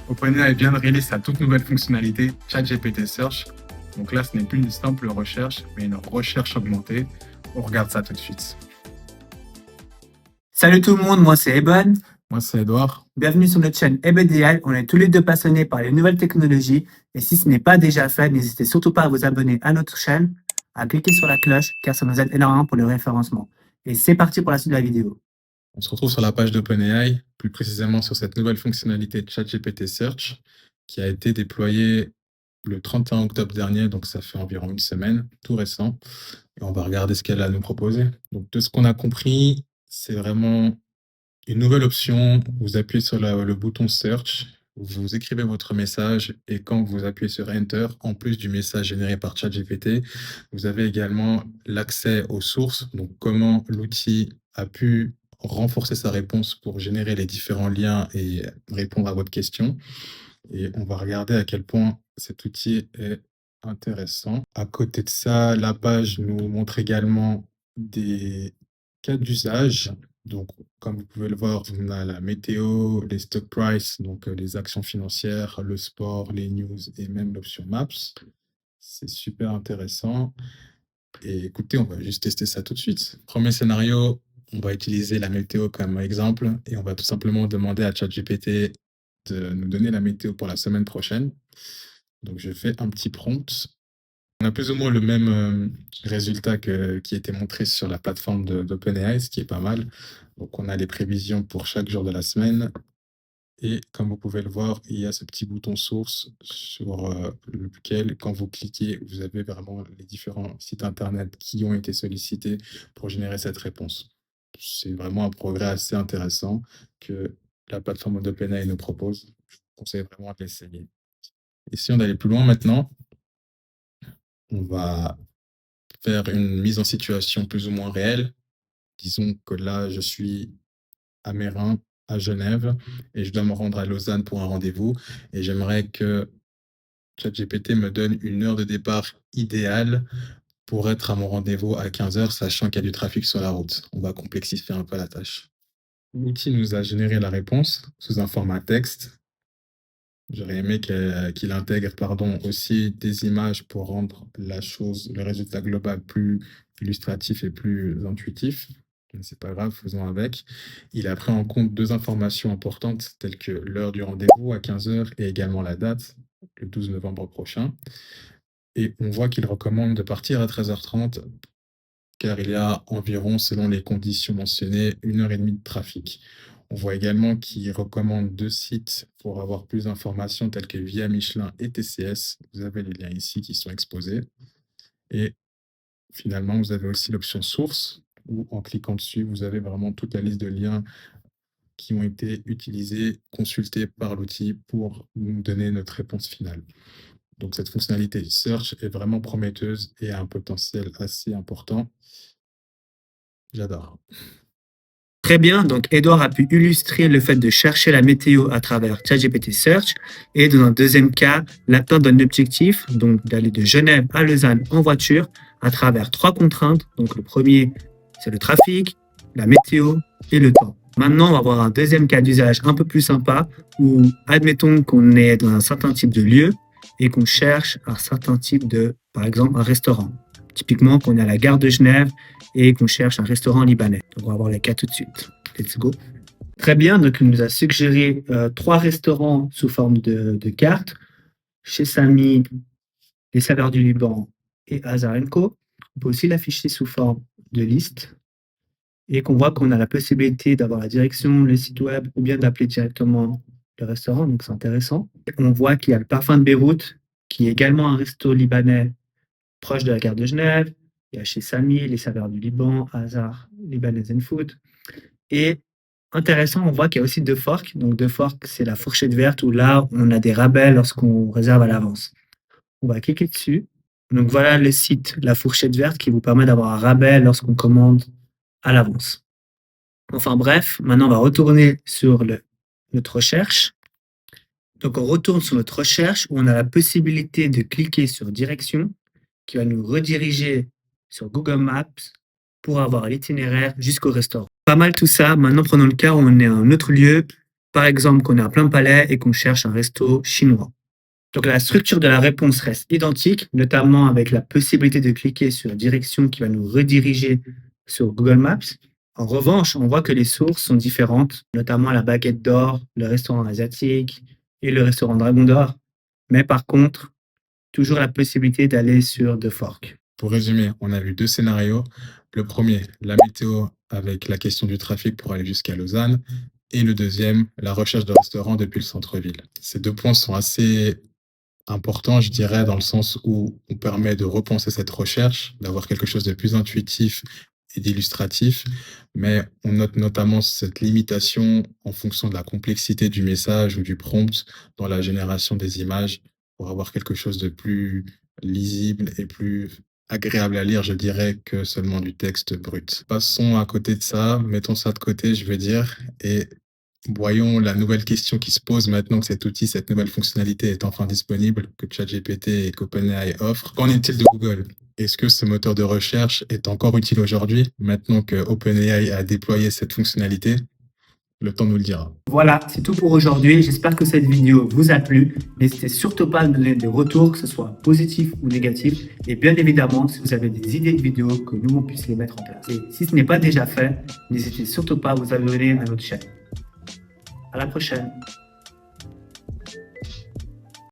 OpenAI vient de révéler sa toute nouvelle fonctionnalité ChatGPT Search. Donc là, ce n'est plus une simple recherche, mais une recherche augmentée. On regarde ça tout de suite. Salut tout le monde, moi c'est Eben. Moi, c'est Edouard. Bienvenue sur notre chaîne EbenDI. On est tous les deux passionnés par les nouvelles technologies. Et si ce n'est pas déjà fait, n'hésitez surtout pas à vous abonner à notre chaîne, à cliquer sur la cloche, car ça nous aide énormément pour le référencement. Et c'est parti pour la suite de la vidéo. On se retrouve sur la page d'OpenAI, plus précisément sur cette nouvelle fonctionnalité ChatGPT Search qui a été déployée le 31 octobre dernier, donc ça fait environ une semaine, tout récent. Et on va regarder ce qu'elle a à nous proposer. Donc de ce qu'on a compris, c'est vraiment une nouvelle option. Vous appuyez sur le bouton Search, vous écrivez votre message et quand vous appuyez sur Enter, en plus du message généré par ChatGPT, vous avez également l'accès aux sources, donc comment l'outil a pu renforcer sa réponse pour générer les différents liens et répondre à votre question. Et on va regarder à quel point cet outil est intéressant. À côté de ça, la page nous montre également des cas d'usage. Donc, comme vous pouvez le voir, on a la météo, les stock price, donc les actions financières, le sport, les news et même l'option Maps. C'est super intéressant. Et écoutez, on va juste tester ça tout de suite. Premier scénario, on va utiliser la météo comme exemple et on va tout simplement demander à ChatGPT de nous donner la météo pour la semaine prochaine. Donc, je fais un petit prompt. On a plus ou moins le même résultat qui était montré sur la plateforme d'OpenAI, ce qui est pas mal. Donc, on a les prévisions pour chaque jour de la semaine. Et comme vous pouvez le voir, il y a ce petit bouton source sur lequel, quand vous cliquez, vous avez vraiment les différents sites internet qui ont été sollicités pour générer cette réponse. C'est vraiment un progrès assez intéressant que la plateforme d'OpenAI nous propose. Je vous conseille vraiment de l'essayer. Et si on allait plus loin maintenant, on va faire une mise en situation plus ou moins réelle. Disons que là, je suis à Mérin, à Genève, et je dois me rendre à Lausanne pour un rendez-vous. Et j'aimerais que ChatGPT me donne une heure de départ idéale pour être à mon rendez-vous à 15h, sachant qu'il y a du trafic sur la route. On va complexifier un peu la tâche. L'outil nous a généré la réponse sous un format texte. J'aurais aimé qu'il intègre aussi des images pour rendre le résultat global plus illustratif et plus intuitif. Mais c'est pas grave, faisons avec. Il a pris en compte deux informations importantes telles que l'heure du rendez-vous à 15h et également la date, le 12 novembre prochain. Et on voit qu'il recommande de partir à 13h30 car il y a environ, selon les conditions mentionnées, 1h30 de trafic. On voit également qu'il recommande deux sites pour avoir plus d'informations tels que Via Michelin et TCS. Vous avez les liens ici qui sont exposés. Et finalement, vous avez aussi l'option source où en cliquant dessus, vous avez vraiment toute la liste de liens qui ont été utilisés, consultés par l'outil pour nous donner notre réponse finale. Donc cette fonctionnalité Search est vraiment prometteuse et a un potentiel assez important. J'adore. Très bien, donc Edouard a pu illustrer le fait de chercher la météo à travers ChatGPT Search. Et dans un deuxième cas, l'atteinte d'un objectif, donc d'aller de Genève à Lausanne en voiture à travers trois contraintes. Donc le premier, c'est le trafic, la météo et le temps. Maintenant, on va voir un deuxième cas d'usage un peu plus sympa où, admettons qu'on est dans un certain type de lieu et qu'on cherche un certain type de, par exemple, un restaurant. Typiquement, qu'on est à la gare de Genève et qu'on cherche un restaurant libanais. Donc, on va voir les cas tout de suite. Let's go. Très bien, donc il nous a suggéré trois restaurants sous forme de carte. Chez Samy, les Saveurs du Liban et Hazard Co. On peut aussi l'afficher sous forme de liste et qu'on voit qu'on a la possibilité d'avoir la direction, le site web ou bien d'appeler directement le restaurant. Donc, c'est intéressant. On voit qu'il y a le Parfum de Beyrouth qui est également un resto libanais proche de la gare de Genève. Il y a chez Samy, les Saveurs du Liban, Hazard, Libanese Food. Et intéressant, on voit qu'il y a aussi deux forks. Donc, deux forks, c'est la fourchette verte où là, on a des rabais lorsqu'on réserve à l'avance. On va cliquer dessus. Donc, voilà le site, la fourchette verte, qui vous permet d'avoir un rabais lorsqu'on commande à l'avance. Enfin bref, maintenant, on va retourner sur notre recherche. Donc, on retourne sur notre recherche où on a la possibilité de cliquer sur direction qui va nous rediriger sur Google Maps pour avoir l'itinéraire jusqu'au restaurant. Pas mal tout ça. Maintenant, prenons le cas où on est à un autre lieu Par exemple, qu'on est à plein palais et qu'on cherche un resto chinois. Donc la structure de la réponse reste identique, notamment avec la possibilité de cliquer sur une direction qui va nous rediriger sur Google Maps. En revanche, on voit que les sources sont différentes, notamment la Baguette d'Or, le restaurant asiatique et le restaurant Dragon d'Or. Mais par contre, toujours la possibilité d'aller sur The Fork. Pour résumer, on a vu 2 scénarios. Le premier, la météo avec la question du trafic pour aller jusqu'à Lausanne et le deuxième, la recherche de restaurants depuis le centre-ville. Ces 2 points sont assez important, je dirais, dans le sens où on permet de repenser cette recherche, d'avoir quelque chose de plus intuitif et d'illustratif, mais on note notamment cette limitation en fonction de la complexité du message ou du prompt dans la génération des images pour avoir quelque chose de plus lisible et plus agréable à lire, je dirais, que seulement du texte brut. Passons à côté de ça, mettons ça de côté, je veux dire, et voyons la nouvelle question qui se pose maintenant que cet outil, cette nouvelle fonctionnalité est enfin disponible, que ChatGPT et qu'OpenAI offrent. Qu'en est-il de Google? Est-ce que ce moteur de recherche est encore utile aujourd'hui, maintenant que OpenAI a déployé cette fonctionnalité? Le temps nous le dira. Voilà, c'est tout pour aujourd'hui. J'espère que cette vidéo vous a plu. N'hésitez surtout pas à me donner des retours, que ce soit positif ou négatif. Et bien évidemment, si vous avez des idées de vidéos, que nous, on puisse les mettre en place. Et si ce n'est pas déjà fait, n'hésitez surtout pas à vous abonner à notre chaîne. À la prochaine.